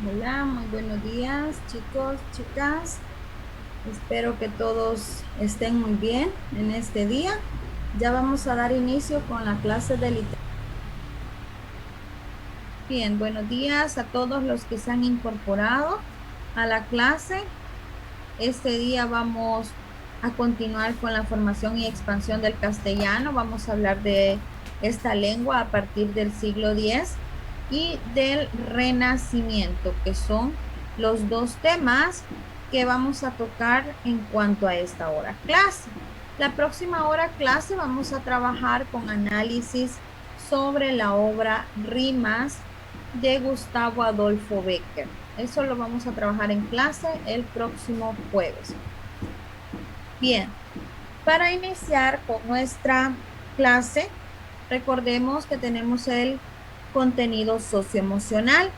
Hola, muy buenos días, chicos, chicas. Espero que todos estén muy bien en este día. Ya vamos a dar inicio con la clase de literatura. Bien, buenos días a todos los que se han incorporado a la clase. Este día vamos a continuar con la formación y expansión del castellano. Vamos a hablar de esta lengua a partir del siglo X y del Renacimiento, que son los dos temas que vamos a tocar en cuanto a esta hora clase. La próxima hora clase vamos a trabajar con análisis sobre la obra Rimas de Gustavo Adolfo Bécquer. Eso lo vamos a trabajar en clase el próximo jueves. Bien, para iniciar con nuestra clase, recordemos que tenemos el contenido socioemocional.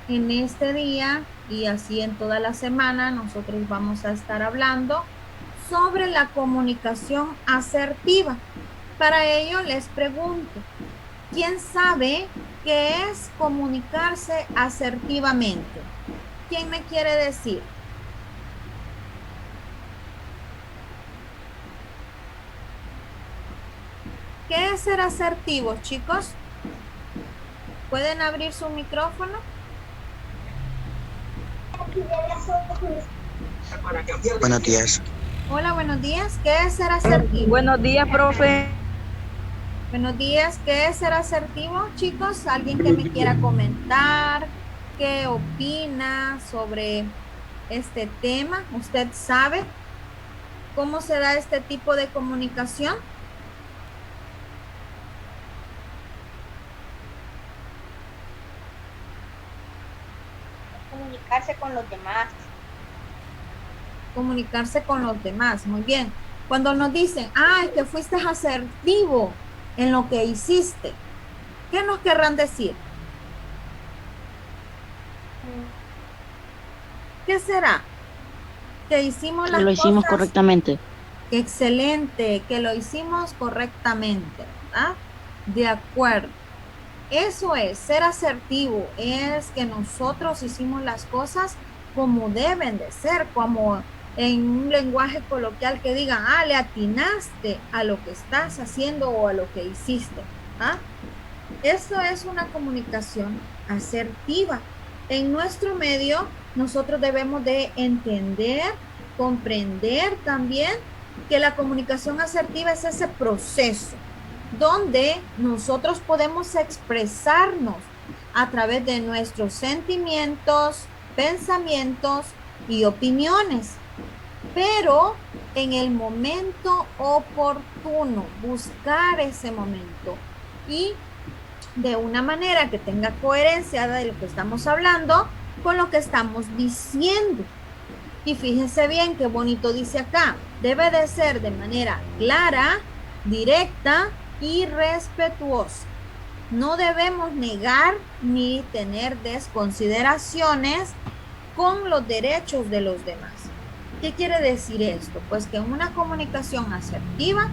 En este día y así en toda la semana, nosotros vamos a estar hablando sobre la comunicación asertiva. Para ello, les pregunto, ¿quién sabe qué es comunicarse asertivamente? ¿Quién me quiere decir? ¿Qué es ser asertivos, chicos? ¿Pueden abrir su micrófono? Buenos días. Hola, buenos días. ¿Qué es ser asertivo? Buenos días, profe. Buenos días. ¿Qué es ser asertivo, chicos? ¿Alguien que me quiera comentar? ¿Qué opina sobre este tema? ¿Usted sabe cómo se da este tipo de comunicación? Comunicarse con los demás. Comunicarse con los demás. Muy bien. Cuando nos dicen, es que fuiste asertivo en lo que hiciste, ¿qué nos querrán decir? ¿Qué será? Que hicimos Que las lo hicimos cosas correctamente. excelente, que lo hicimos correctamente, ¿verdad? De acuerdo. Eso es, ser asertivo, es que nosotros hicimos las cosas como deben de ser, como en un lenguaje coloquial que digan, le atinaste a lo que estás haciendo o a lo que hiciste. ¿Ah? Eso es una comunicación asertiva. En nuestro medio, nosotros debemos de entender, comprender también que la comunicación asertiva es ese proceso donde nosotros podemos expresarnos a través de nuestros sentimientos, pensamientos y opiniones, pero en el momento oportuno, buscar ese momento y de una manera que tenga coherencia de lo que estamos hablando con lo que estamos diciendo. Y fíjense bien qué bonito dice acá, debe de ser de manera clara, directa y respetuosa. No debemos negar ni tener desconsideraciones con los derechos de los demás. ¿Qué quiere decir esto? Pues que en una comunicación asertiva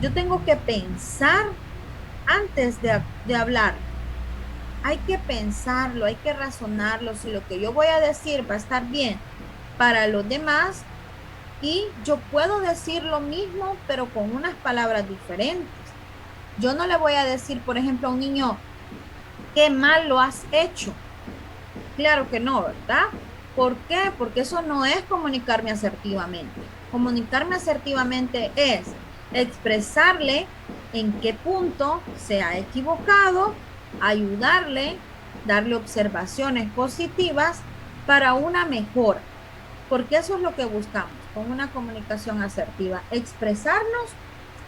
yo tengo que pensar antes de hablar. Hay que pensarlo, hay que razonarlo, si lo que yo voy a decir va a estar bien para los demás y yo puedo decir lo mismo, pero con unas palabras diferentes. Yo no le voy a decir, por ejemplo, a un niño, qué mal lo has hecho. Claro que no, ¿verdad? ¿Por qué? Porque eso no es comunicarme asertivamente. Comunicarme asertivamente es expresarle en qué punto se ha equivocado, ayudarle, darle observaciones positivas para una mejora, porque eso es lo que buscamos con una comunicación asertiva, expresarnos,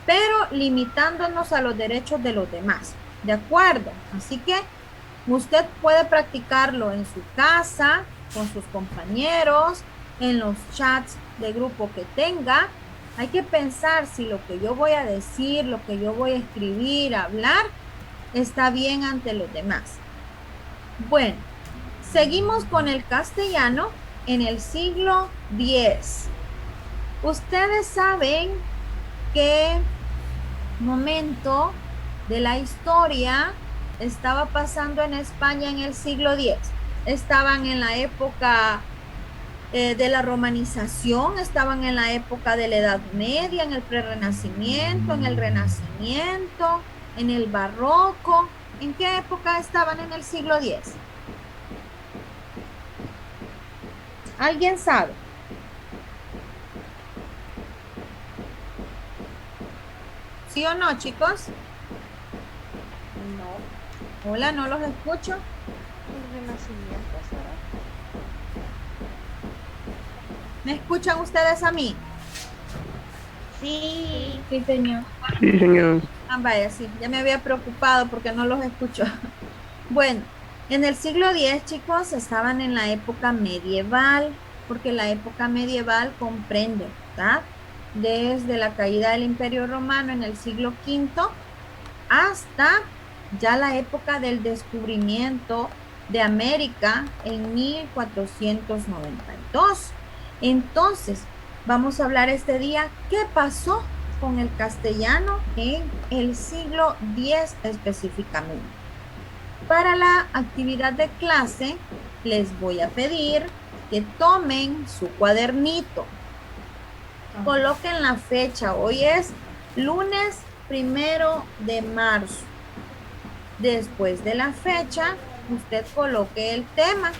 pero limitándonos a los derechos de los demás. ¿De acuerdo? Así que usted puede practicarlo en su casa, con sus compañeros, en los chats de grupo que tenga. Hay que pensar si lo que yo voy a decir, lo que yo voy a escribir, hablar, está bien ante los demás. Bueno, seguimos con el castellano en el siglo X. Ustedes saben qué momento de la historia estaba pasando en España en el siglo X. estaban en la época de la romanización, estaban en la época de la Edad Media, en el Prerrenacimiento, en el Renacimiento, en el Barroco. ¿En qué época estaban en el siglo X? ¿Alguien sabe? ¿Sí o no, chicos? No, Hola, no los escucho. el Renacimiento será. ¿Me escuchan ustedes a mí? Sí, Sí, señor. Sí, señor. Ah, vaya, sí, ya me había preocupado porque no los escucho. Bueno, en el siglo X, chicos, estaban en la época medieval, porque la época medieval comprende, ¿verdad? Desde la caída del Imperio Romano en el siglo V hasta ya la época del descubrimiento de América en 1492. Entonces, vamos a hablar este día qué pasó con el castellano en el siglo X específicamente. Para la actividad de clase, les voy a pedir que tomen su cuadernito, coloquen la fecha. Hoy es lunes 1 de marzo. Después de la fecha, usted coloque el tema,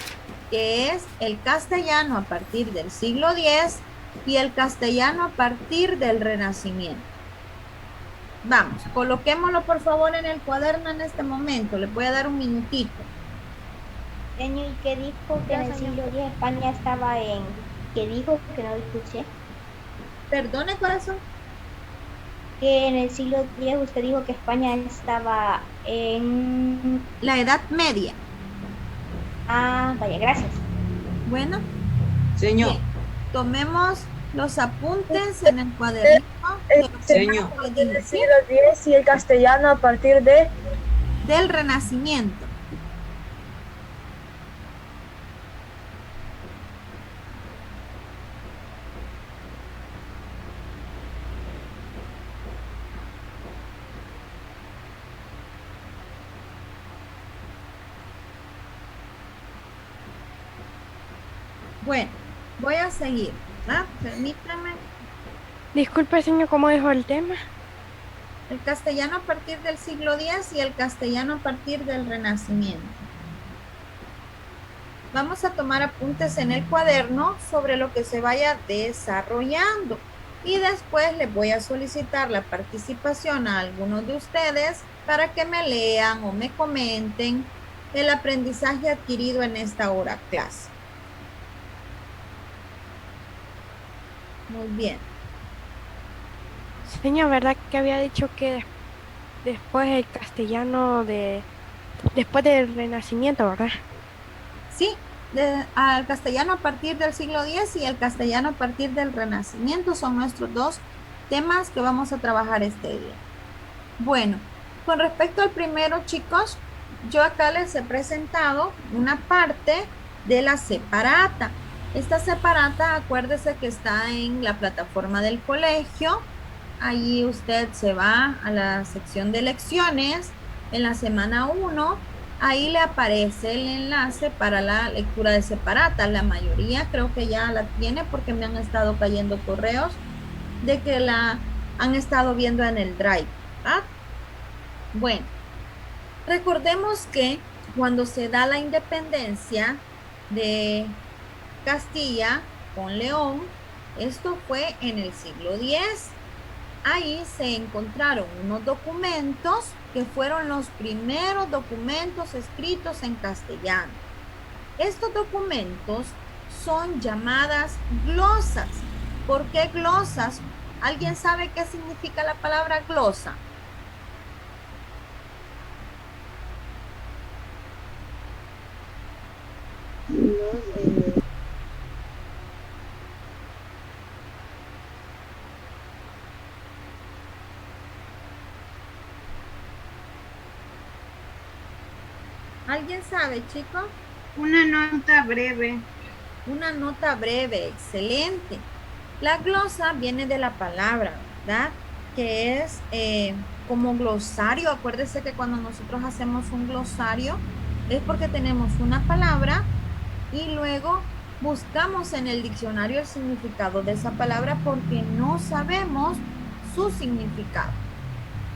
que es el castellano a partir del siglo X y el castellano a partir del Renacimiento. Vamos, coloquémoslo por favor en el cuaderno en este momento. Les voy a dar un minutito. Señor, ¿y qué dijo que en el siglo X España estaba en... ¿Qué dijo que no lo escuché? Perdone, corazón. Que en el siglo X usted dijo que España estaba en... La Edad Media. Ah, vaya, gracias. Bueno, Señor, bien. Tomemos los apuntes en el cuadernito de los señor, temas que les dije, ¿sí? X y el castellano a partir de... Del Renacimiento. Bueno, voy a seguir, ¿verdad? Permítame. Disculpe, señor, ¿cómo dijo el tema? El castellano a partir del siglo X y el castellano a partir del Renacimiento. Vamos a tomar apuntes en el cuaderno sobre lo que se vaya desarrollando. Y después les voy a solicitar la participación a algunos de ustedes para que me lean o me comenten el aprendizaje adquirido en esta hora clase. Muy bien. Señor, ¿verdad que había dicho que después el castellano después del Renacimiento, ¿verdad? Sí, al castellano a partir del siglo X y el castellano a partir del Renacimiento son nuestros dos temas que vamos a trabajar este día. Bueno, con respecto al primero, chicos, yo acá les he presentado una parte de la separata. Esta separata, acuérdese que está en la plataforma del colegio. Allí usted se va a la sección de lecciones en la semana 1. Ahí le aparece el enlace para la lectura de separata. La mayoría creo que ya la tiene porque me han estado cayendo correos de que la han estado viendo en el Drive, ¿verdad? Bueno, recordemos que cuando se da la independencia de Castilla con León, esto fue en el siglo X. Ahí se encontraron unos documentos que fueron los primeros documentos escritos en castellano. Estos documentos son llamadas glosas. ¿Por qué glosas? ¿Alguien sabe qué significa la palabra glosa? ¿Alguien sabe, chicos? Una nota breve. Una nota breve, excelente. La glosa viene de la palabra, ¿verdad? Que es como glosario. Acuérdese que cuando nosotros hacemos un glosario, Es porque tenemos una palabra y luego buscamos en el diccionario el significado de esa palabra porque no sabemos su significado.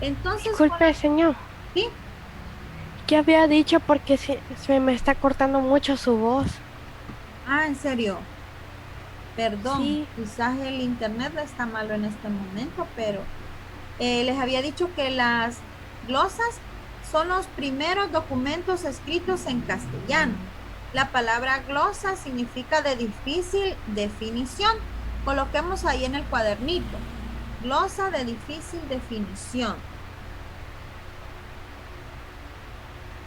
Entonces, Disculpe, señor. ¿sí? ¿Qué había dicho? Porque se me está cortando mucho su voz. Ah, ¿en serio? Perdón, Sí. quizás el internet está malo en este momento, pero les había dicho que las glosas son los primeros documentos escritos en castellano. La palabra glosa significa de difícil definición. Coloquemos ahí en el cuadernito. Glosa de difícil definición.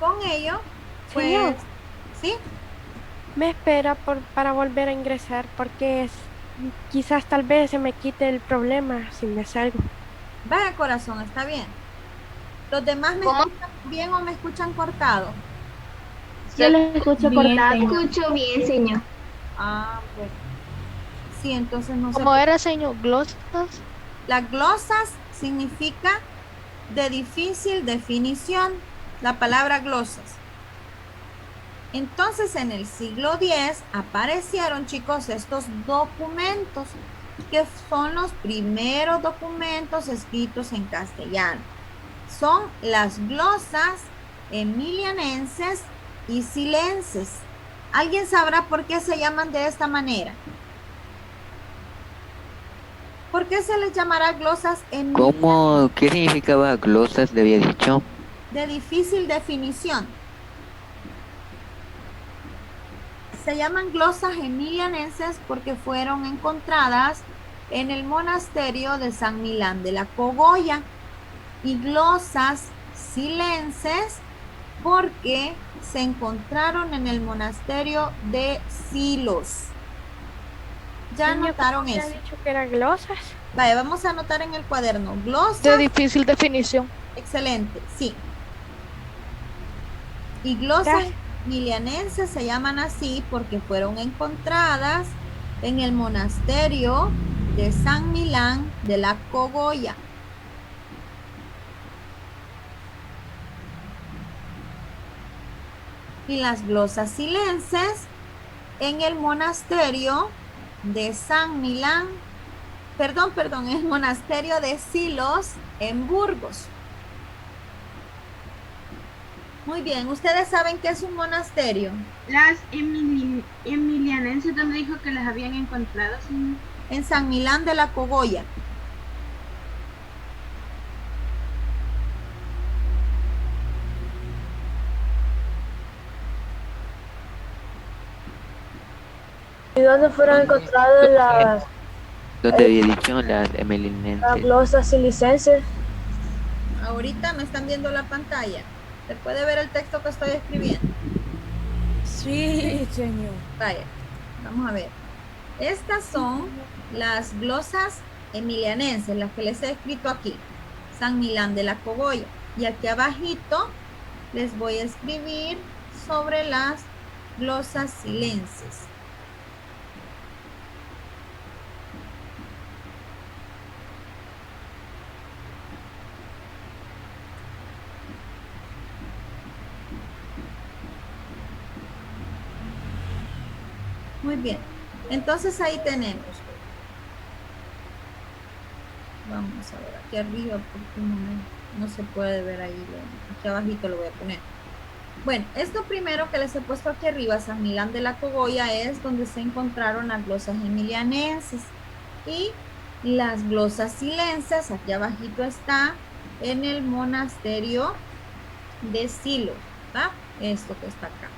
Con ello, pues, Señor. ¿sí? Me espera para volver a ingresar porque quizás tal vez se me quite el problema si me salgo. Vaya corazón, está bien. ¿Los demás me escuchan bien o me escuchan cortado? Yo les escucho Bien, cortado. señor. Escucho bien, señor. Ah, bueno. Sí, entonces no sé. ¿Cómo era, señor? ¿Glosas? Las glosas significa de difícil definición, la palabra glosas. Entonces, en el siglo X aparecieron, chicos, estos documentos, que son los primeros documentos escritos en castellano. Son las glosas emilianenses y silenses. ¿Alguien sabrá por qué se llaman de esta manera? ¿Por qué se les llamará glosas ¿Cómo? ¿Qué significaba glosas? Le había dicho. de difícil definición? Se llaman glosas emilianenses porque fueron encontradas en el monasterio de San Milán de la Cogolla, y glosas silenses porque se encontraron en el monasterio de Silos. ¿Ya Señor, anotaron ¿usted ha eso? dicho que eran glosas? Vale, vamos a anotar en el cuaderno. De Glosas, difícil definición. excelente, sí. Y glosas emilianenses se llaman así porque fueron encontradas en el monasterio de San Milán de la Cogolla. Y las glosas silenses en el monasterio de San Milán, perdón, el monasterio de Silos en Burgos. Muy bien, ¿ustedes saben qué es un monasterio? Las emilianenses, ¿dónde dijo que las habían encontrado, señor? En San Milán de la Cogolla. ¿Y dónde fueron encontradas ¿Dónde había dicho las las emelinenses? glosas silicenses? Ahorita me están viendo la pantalla. ¿Se puede ver el texto que estoy escribiendo? Sí, señor. Vaya, vamos a ver. Estas son las glosas emilianenses, las que les he escrito aquí. San Milán de la Cogolla. Y aquí abajito les voy a escribir sobre las glosas silenses. Muy bien. Entonces ahí tenemos. Vamos a ver aquí arriba porque no se puede ver ahí. Aquí abajito lo voy a poner. Bueno, esto primero que les he puesto aquí arriba, San Milán de la Cogolla, es donde se encontraron las glosas emilianenses. Y las glosas silenses, aquí abajito está, en el monasterio de Silos, ¿verdad? Esto que está acá.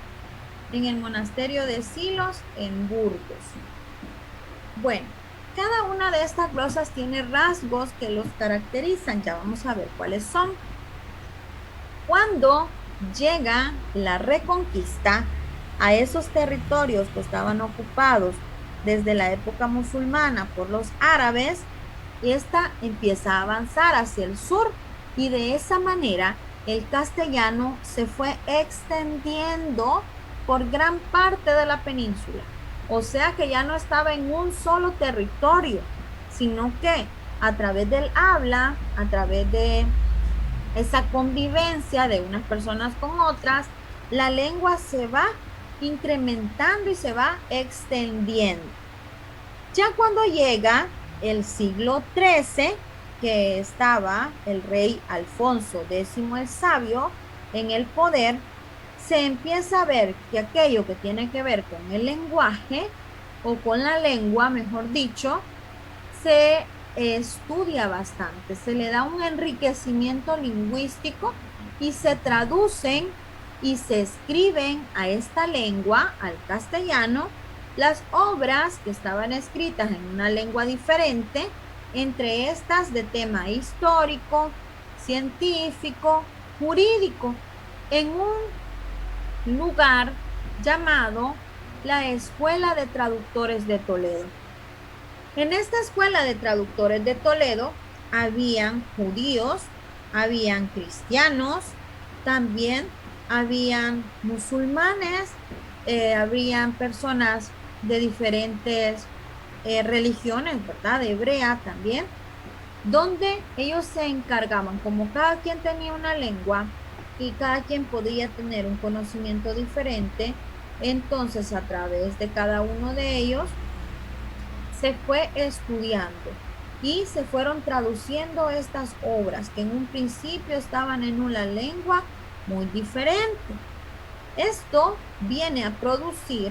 En el monasterio de Silos, en Burgos. Bueno, cada una de estas glosas tiene rasgos que los caracterizan. Ya vamos a ver cuáles son. Cuando llega la Reconquista a esos territorios que estaban ocupados desde la época musulmana por los árabes, esta empieza a avanzar hacia el sur y de esa manera el castellano se fue extendiendo por gran parte de la península. O sea que ya no estaba en un solo territorio, sino que a través del habla, a través de esa convivencia de unas personas con otras, la lengua se va incrementando y se va extendiendo. Ya cuando llega el siglo XIII, que estaba el rey Alfonso X el Sabio en el poder, se empieza a ver que aquello que tiene que ver con el lenguaje, o con la lengua, mejor dicho, se estudia bastante, se le da un enriquecimiento lingüístico y se traducen y se escriben a esta lengua, al castellano, las obras que estaban escritas en una lengua diferente, entre estas de tema histórico, científico, jurídico, en un lugar llamado la Escuela de Traductores de Toledo. En esta Escuela de Traductores de Toledo habían judíos, habían cristianos, también habían musulmanes, habían personas de diferentes religiones, ¿verdad? De hebrea también, donde ellos se encargaban, como cada quien tenía una lengua y cada quien podía tener un conocimiento diferente, entonces a través de cada uno de ellos se fue estudiando y se fueron traduciendo estas obras que en un principio estaban en una lengua muy diferente. Esto viene a producir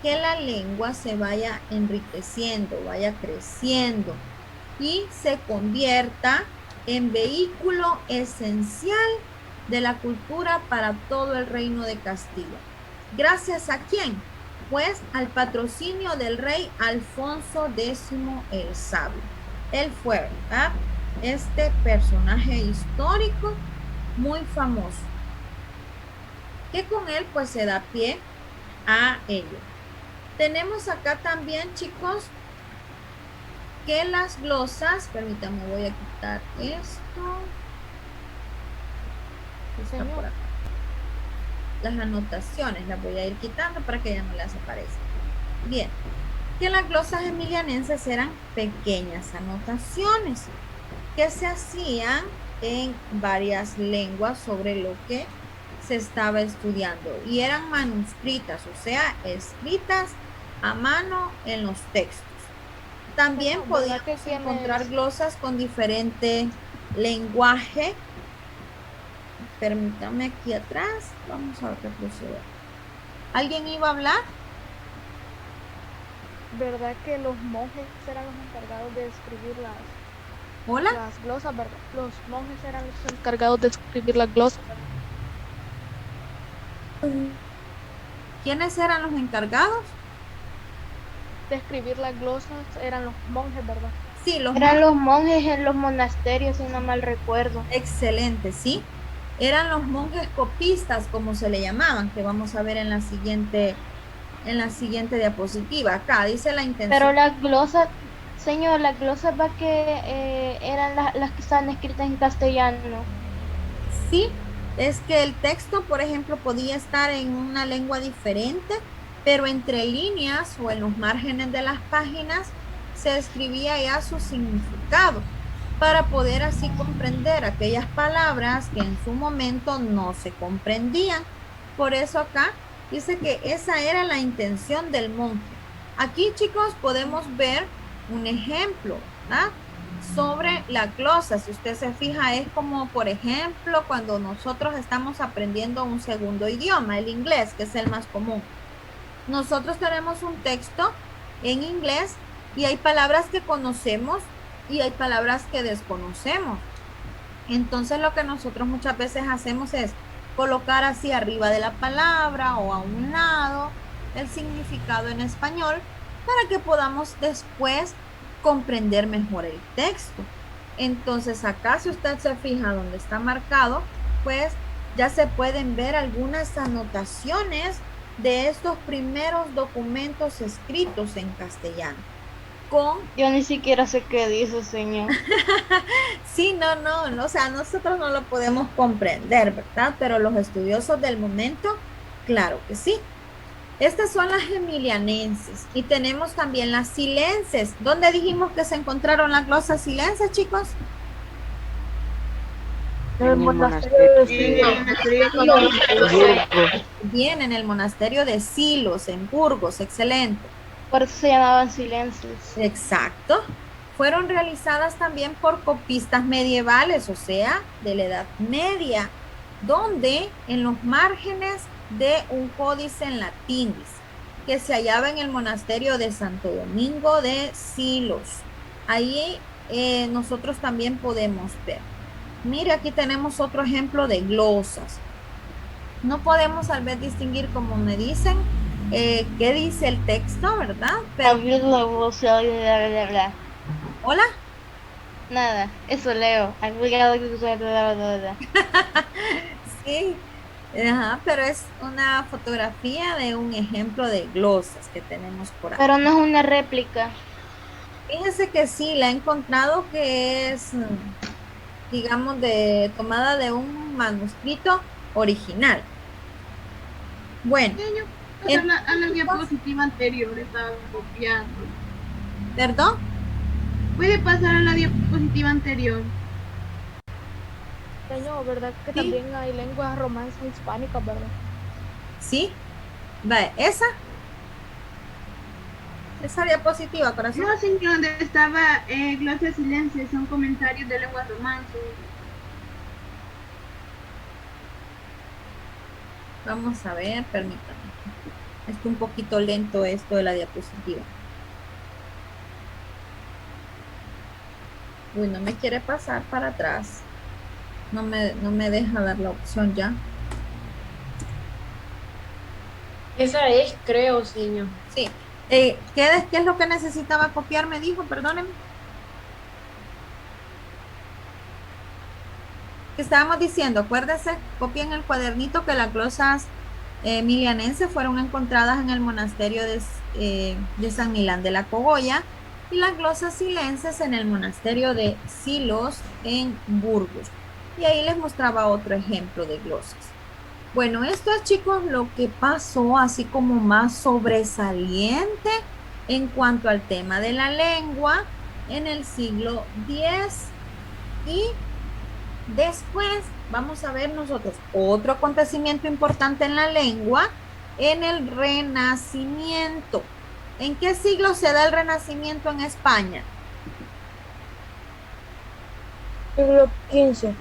que la lengua se vaya enriqueciendo, vaya creciendo y se convierta en vehículo esencial de la cultura para todo el reino de Castilla. ¿Gracias a quién? Pues al patrocinio del rey Alfonso X el Sabio. Él fue, ¿verdad?, este personaje histórico muy famoso, que con él pues se da pie a ello. Tenemos acá también, chicos, que las glosas, permítanme, voy a quitar esto. Está por acá. Las anotaciones las voy a ir quitando para que ya no les aparezcan. Bien, que las glosas emilianenses eran pequeñas anotaciones que se hacían en varias lenguas sobre lo que se estaba estudiando y eran manuscritas, o sea, escritas a mano en los textos. También podíamos encontrar glosas con diferente lenguaje. Permítame aquí atrás, vamos a retroceder. ¿Alguien iba a hablar? ¿Verdad que los monjes eran los encargados de escribir ¿Hola? las glosas, verdad? Los monjes eran los encargados de escribir las glosas. ¿Quiénes eran los encargados? De escribir las glosas eran los monjes, ¿verdad? Sí, Eran los monjes en los monasterios, si no mal recuerdo. Excelente, sí. Eran los monjes copistas, como se le llamaban, que vamos a ver en la siguiente diapositiva. Acá dice la intención. Pero las glosas, señor, las glosas va que eran las que estaban escritas en castellano. Sí, es que el texto, por ejemplo, podía estar en una lengua diferente, pero entre líneas o en los márgenes de las páginas se escribía ya su significado, para poder así comprender aquellas palabras que en su momento no se comprendían. Por eso acá dice que esa era la intención del monje. Aquí, chicos, podemos ver un ejemplo, ¿verdad?, sobre la glosa. Si usted se fija, es como, por ejemplo, cuando nosotros estamos aprendiendo un segundo idioma, el inglés, que es el más común. Nosotros tenemos un texto en inglés y hay palabras que conocemos y hay palabras que desconocemos. Entonces lo que nosotros muchas veces hacemos es colocar así arriba de la palabra o a un lado el significado en español para que podamos después comprender mejor el texto. Entonces acá, si usted se fija donde está marcado, pues ya se pueden ver algunas anotaciones de estos primeros documentos escritos en castellano. Yo ni siquiera sé qué dice, señor. Sí, no, o sea, nosotros no lo podemos comprender, ¿verdad? Pero los estudiosos del momento, claro que sí. Estas son las emilianenses y tenemos también las silenses. ¿Dónde dijimos que se encontraron las glosas silenses, chicos? En el En el monasterio monasterio de En el Silos. monasterio de Burgos. Bien, en el monasterio de Silos, en Burgos, excelente. Por eso se llamaban silencios. Exacto. Fueron realizadas también por copistas medievales, o sea, de la Edad Media, donde en los márgenes de un códice en latín, dice, que se hallaba en el monasterio de Santo Domingo de Silos. Ahí nosotros también podemos ver. Mire, aquí tenemos otro ejemplo de glosas. No podemos tal vez distinguir, como me dicen, qué dice el texto, ¿verdad? Pero, Abrir la voz, bla, bla, bla, bla. hola. Nada, eso leo. Abrir la voz, bla, bla, bla, bla. Sí, ajá, pero es una fotografía de un ejemplo de glosas que tenemos por acá. Pero no es una réplica. Fíjense que sí, la he encontrado que es, digamos, tomada de un manuscrito original. Bueno, Niño, pasar entonces, a la chicos, diapositiva anterior, estaba copiando. perdón, Puede pasar a la diapositiva anterior. Señor, ¿verdad que sí, también hay lenguas romances hispánicas, verdad? sí, va, esa diapositiva, corazón. No, señor, donde estaba glosa silencio, son comentarios de lenguas romances. Vamos a ver, permítame. Es un poquito lento esto de la diapositiva. Uy, no me quiere pasar para atrás. No me deja dar la opción ya. Esa es, creo, señor. Sí. ¿Qué es lo que necesitaba copiar? Me dijo, perdóneme. Que estábamos diciendo, acuérdese, copien el cuadernito que las glosas milianenses fueron encontradas en el monasterio de San Milán de la Cogolla y las glosas silenses en el monasterio de Silos en Burgos. Y ahí les mostraba otro ejemplo de glosas. Bueno, esto es, chicos, lo que pasó así como más sobresaliente en cuanto al tema de la lengua en el siglo X. Y después vamos a ver nosotros otro acontecimiento importante en la lengua en el Renacimiento. ¿En qué siglo se da el Renacimiento en España? Siglo XV.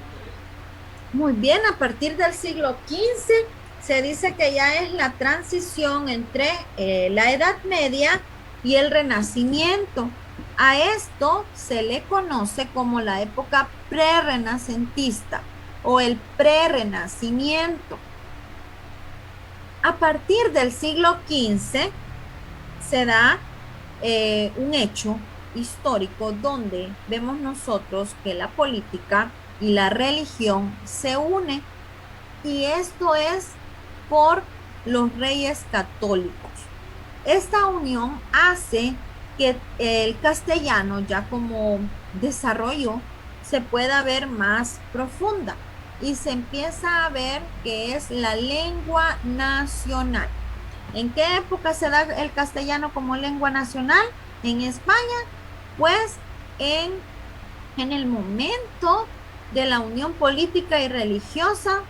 Muy bien, a partir del siglo XV se dice que ya es la transición entre la Edad Media y el Renacimiento. A esto se le conoce como la época prerrenacentista o el prerrenacimiento. A partir del siglo XV se da un hecho histórico donde vemos nosotros que la política y la religión se une, y esto es por los reyes católicos. Esta unión hace que el castellano ya como desarrollo se pueda ver más profunda y se empieza a ver que es la lengua nacional. ¿En qué época se da el castellano como lengua nacional en España? Pues en el momento de la unión política y religiosa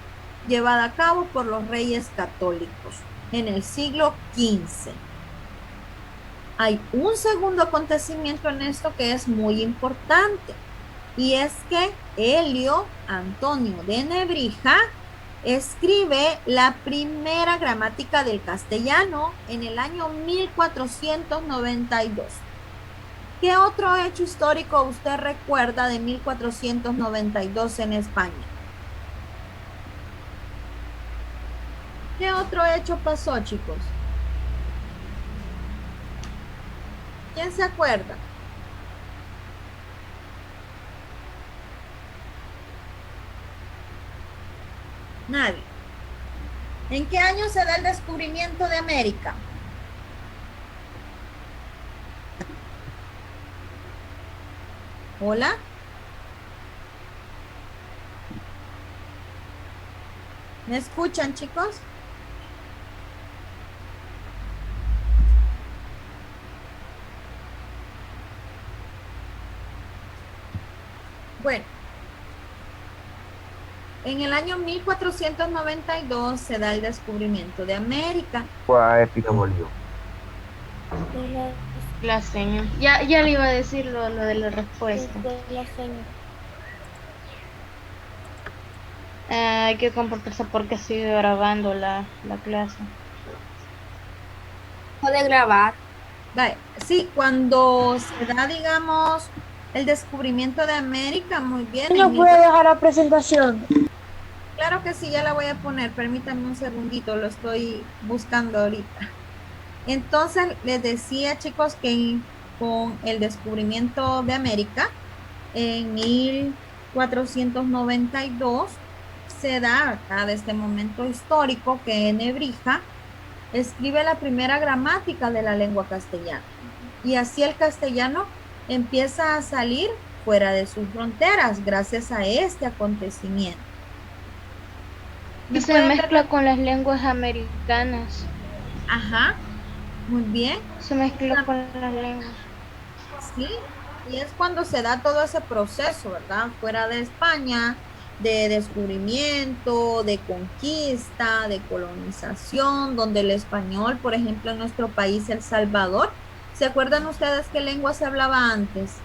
llevada a cabo por los reyes católicos en el siglo XV. Hay un segundo acontecimiento en esto que es muy importante, y es que Helio Antonio de Nebrija escribe la primera gramática del castellano en el año 1492. ¿Qué otro hecho histórico usted recuerda de 1492 en España? ¿Qué otro hecho pasó, chicos? ¿Quién se acuerda? Nadie. ¿En qué año se da el descubrimiento de América? Hola. ¿Me escuchan, chicos? Bueno, En el año 1492 se da el descubrimiento de América. ¿Cuál épica volvió? La seño. Ya le iba a decir lo de la respuesta. Hay que comportarse porque sigue grabando la clase. Puede grabar. Vale, sí, cuando se da, digamos, el descubrimiento de América, muy bien. ¿No puede dejar la presentación? Claro que sí, ya la voy a poner. Permítanme un segundito, lo estoy buscando ahorita. Entonces, les decía, chicos, que con el descubrimiento de América, en 1492, se da acá de este momento histórico que Nebrija escribe la primera gramática de la lengua castellana. Y así el castellano empieza a salir fuera de sus fronteras gracias a este acontecimiento. Y se mezcla con las lenguas americanas. Ajá, muy bien. Se mezcla con las lenguas. Sí, y es cuando se da todo ese proceso, ¿verdad? Fuera de España, de descubrimiento, de conquista, de colonización, donde el español, por ejemplo, en nuestro país, El Salvador, ¿se acuerdan ustedes qué lengua se hablaba antes?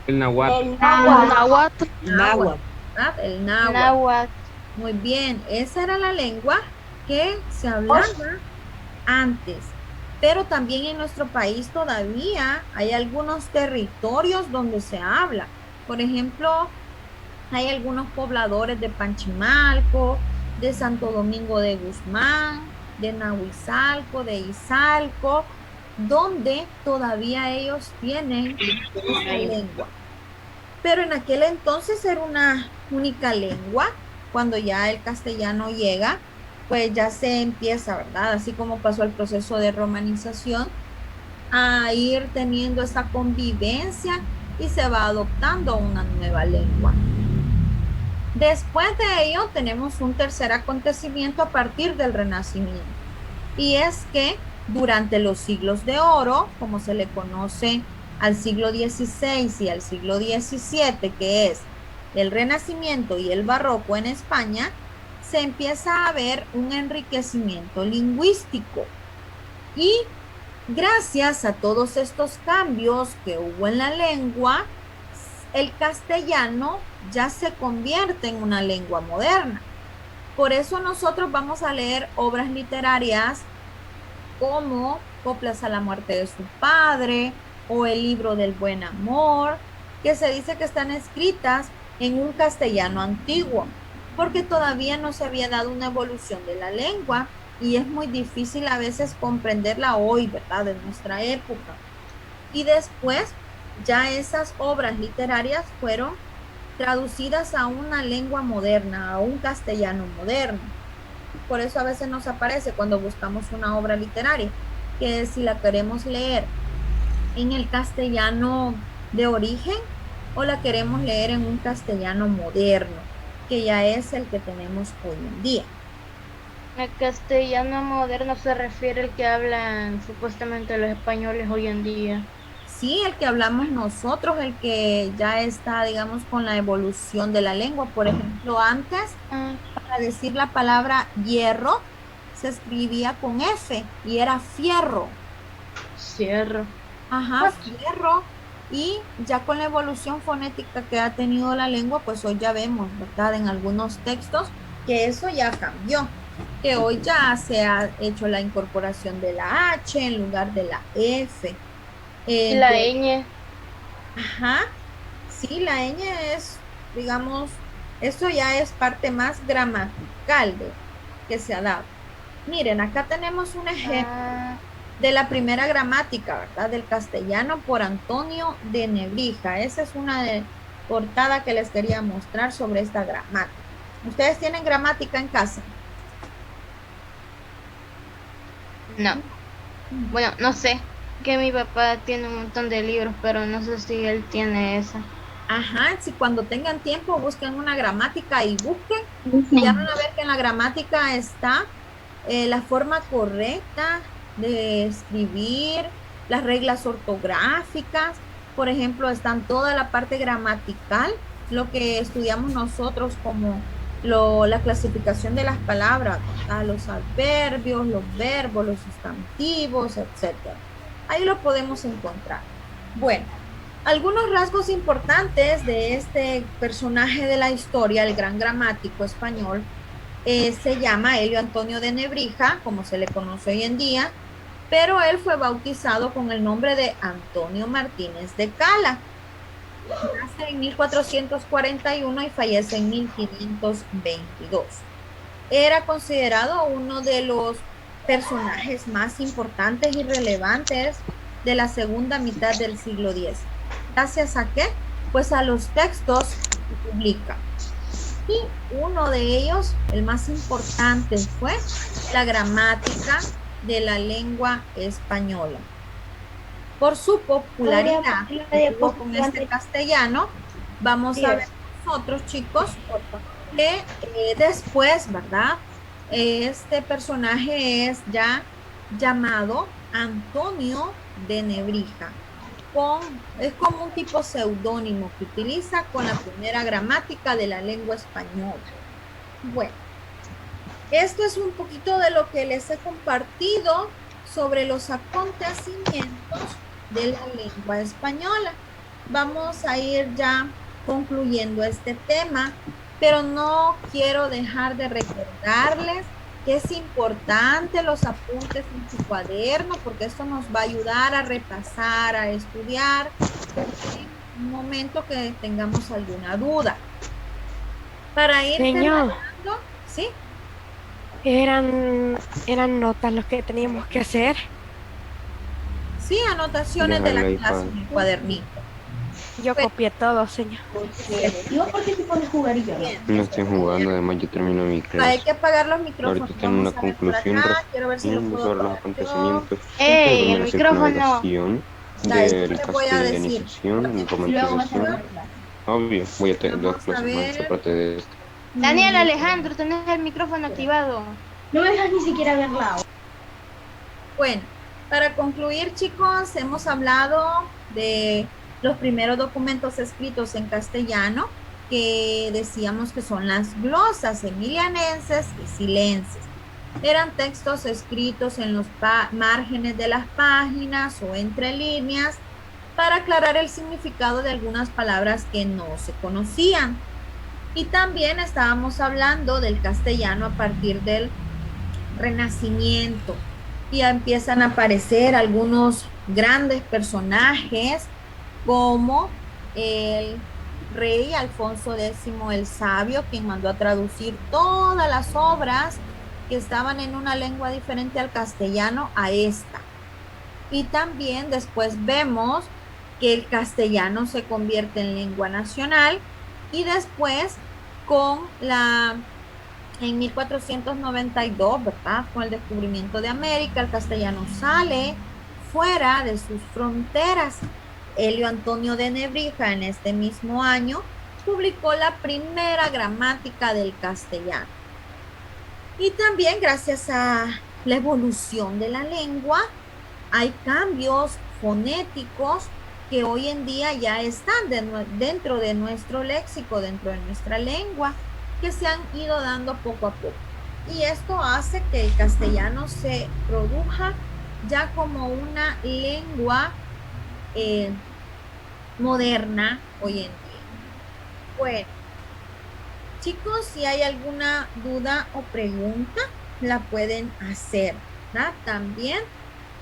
El náhuatl. El náhuatl. Náhuatl, ¿verdad? El náhuatl. Náhuatl. Muy bien, esa era la lengua que se hablaba antes. Pero también en nuestro país todavía hay algunos territorios donde se habla. Por ejemplo, hay algunos pobladores de Panchimalco, de Santo Domingo de Guzmán, de Nahuizalco, de Izalco, donde todavía ellos tienen esa lengua. Pero en aquel entonces era una única lengua. Cuando ya el castellano llega, pues ya se empieza, ¿verdad? Así como pasó el proceso de romanización, a ir teniendo esa convivencia y se va adoptando una nueva lengua. Después de ello tenemos un tercer acontecimiento a partir del Renacimiento, y es que durante los siglos de oro, como se le conoce al siglo XVI y al siglo XVII, que es el Renacimiento y el Barroco en España, se empieza a ver un enriquecimiento lingüístico. Y gracias a todos estos cambios que hubo en la lengua, el castellano ya se convierte en una lengua moderna. Por eso nosotros vamos a leer obras literarias como Coplas a la muerte de su padre o el libro del buen amor, que se dice que están escritas en un castellano antiguo, porque todavía no se había dado una evolución de la lengua y es muy difícil a veces comprenderla hoy, ¿verdad? De nuestra época. Y después ya esas obras literarias fueron traducidas a una lengua moderna, a un castellano moderno. Por eso a veces nos aparece cuando buscamos una obra literaria, que si la queremos leer en el castellano de origen o la queremos leer en un castellano moderno, que ya es el que tenemos hoy en día. El castellano moderno se refiere al que hablan supuestamente los españoles hoy en día. Sí, el que hablamos nosotros, el que ya está, digamos, con la evolución de la lengua. Por ejemplo, antes, para decir la palabra hierro, se escribía con F y era fierro. Cierro. Ajá, fierro. Y ya con la evolución fonética que ha tenido la lengua, pues hoy ya vemos, ¿verdad? En algunos textos que eso ya cambió, que hoy ya se ha hecho la incorporación de la H en lugar de la F. La ñ. Ajá, sí, la ñ es, digamos, eso ya es parte más gramatical que se ha dado. Miren, acá tenemos un ejemplo de la primera gramática, ¿verdad? Del castellano por Antonio de Nebrija. Esa es una portada que les quería mostrar sobre esta gramática. ¿Ustedes tienen gramática en casa? No. Bueno, no sé. Que mi papá tiene un montón de libros, pero no sé si él tiene esa. Ajá, si cuando tengan tiempo busquen una gramática y busquen, y ya van a ver que en la gramática está la forma correcta de escribir, las reglas ortográficas, por ejemplo, están toda la parte gramatical lo que estudiamos nosotros como la clasificación de las palabras, a los adverbios, los verbos, los sustantivos, etcétera. Ahí lo podemos encontrar. Bueno, algunos rasgos importantes de este personaje de la historia, el gran gramático español, se llama Elio Antonio de Nebrija, como se le conoce hoy en día, pero él fue bautizado con el nombre de Antonio Martínez de Cala. Nace en 1441 y fallece en 1522. Era considerado uno de los personajes más importantes y relevantes de la segunda mitad del siglo X. ¿Gracias a qué? Pues a los textos que publica. Y uno de ellos, el más importante, fue la gramática de la lengua española. Por su popularidad con este castellano, vamos a ver nosotros, chicos, que después, ¿verdad? Este personaje es ya llamado Antonio de Nebrija. Es como un tipo seudónimo que utiliza con la primera gramática de la lengua española. Bueno, esto es un poquito de lo que les he compartido sobre los acontecimientos de la lengua española. Vamos a ir ya concluyendo este tema, pero no quiero dejar de recordarles que es importante los apuntes en su cuaderno, porque esto nos va a ayudar a repasar, a estudiar en un momento que tengamos alguna duda. Para ir terminando, ¿sí? Eran notas los que teníamos que hacer. Sí, anotaciones de la clase en el cuadernito. Yo copié todo, señor. ¿Y vos por qué te pones a jugar y yo no? No estoy jugando, además yo termino mi clase. Hay que apagar los micrófonos. Ahorita tengo una conclusión quiero ver si lo puedo sobre los apagar. acontecimientos ¡Ey, el de micrófono! del castellanización y romantización. Obvio, voy a tener dos clases más aparte de esto. Daniel Alejandro, tenés el micrófono activado. No me dejas ni siquiera verla. Bueno, para concluir, chicos, hemos hablado de los primeros documentos escritos en castellano, que decíamos que son las glosas emilianenses y silenses. Eran textos escritos en los márgenes de las páginas o entre líneas para aclarar el significado de algunas palabras que no se conocían. Y también estábamos hablando del castellano a partir del Renacimiento. Y ya empiezan a aparecer algunos grandes personajes como el rey Alfonso X el Sabio, quien mandó a traducir todas las obras que estaban en una lengua diferente al castellano a esta. Y también después vemos que el castellano se convierte en lengua nacional y después en 1492, ¿verdad? Con el descubrimiento de América, el castellano sale fuera de sus fronteras. Elio Antonio de Nebrija en este mismo año publicó la primera gramática del castellano. Y también gracias a la evolución de la lengua hay cambios fonéticos que hoy en día ya están dentro de nuestro léxico, dentro de nuestra lengua, que se han ido dando poco a poco. Y esto hace que el castellano se produzca ya como una lengua moderna hoy en día. Bueno, chicos, si hay alguna duda o pregunta, la pueden hacer, ¿verdad? También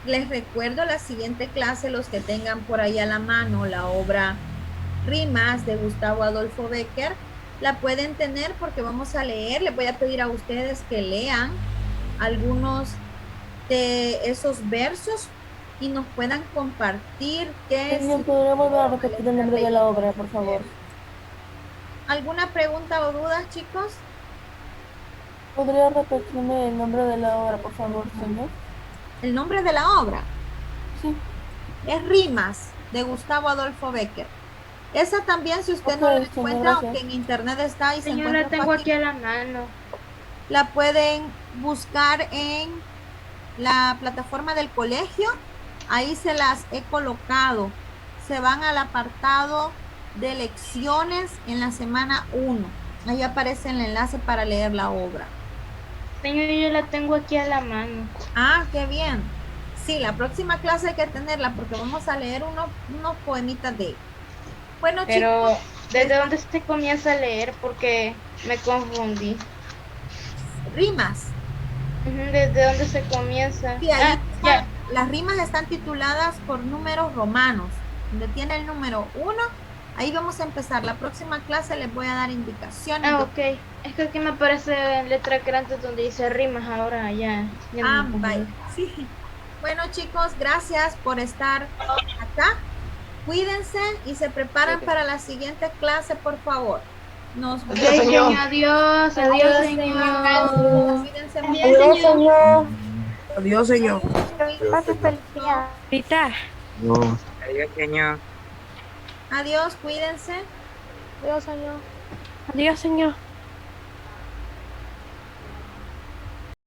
les recuerdo la siguiente clase, los que tengan por ahí a la mano la obra Rimas de Gustavo Adolfo Bécquer, la pueden tener porque vamos a leer. Les voy a pedir a ustedes que lean algunos de esos versos y nos puedan compartir qué es. ¿Podría volver a repetir el nombre de la obra, por favor? ¿Alguna pregunta o dudas, chicos? ¿Podría repetirme el nombre de la obra, por favor, señor? ¿El nombre de la obra? Sí. Es Rimas de Gustavo Adolfo Bécquer. Esa también, si usted no la encuentra, aunque en internet está y se encuentra. Yo la tengo aquí a la mano. La pueden buscar en la plataforma del colegio. Ahí se las he colocado. Se van al apartado de lecciones en la semana 1. Ahí aparece el enlace para leer la obra. Señor, yo la tengo aquí a la mano. Ah, qué bien. Sí, la próxima clase hay que tenerla porque vamos a leer unos poemitas de ella. Bueno, pero chicos. ¿desde dónde se comienza a leer? Porque me confundí. Rimas. ¿Desde dónde se comienza? Sí, ahí ya. Las rimas están tituladas por números romanos. Donde tiene el número 1, ahí vamos a empezar. La próxima clase les voy a dar indicaciones. Ok. Es que aquí me aparece en letra grande donde dice rimas, ahora ya vaya. Sí. Bueno, chicos, gracias por estar acá. Cuídense y se preparan para la siguiente clase, por favor. Nos vemos. Señor. Adiós, señor. Cuídense Adiós, mucho. señor. Adiós, señor. Pase feliz día. Rita, Adiós, señor. Adiós, cuídense. Adiós, señor. adiós, señor.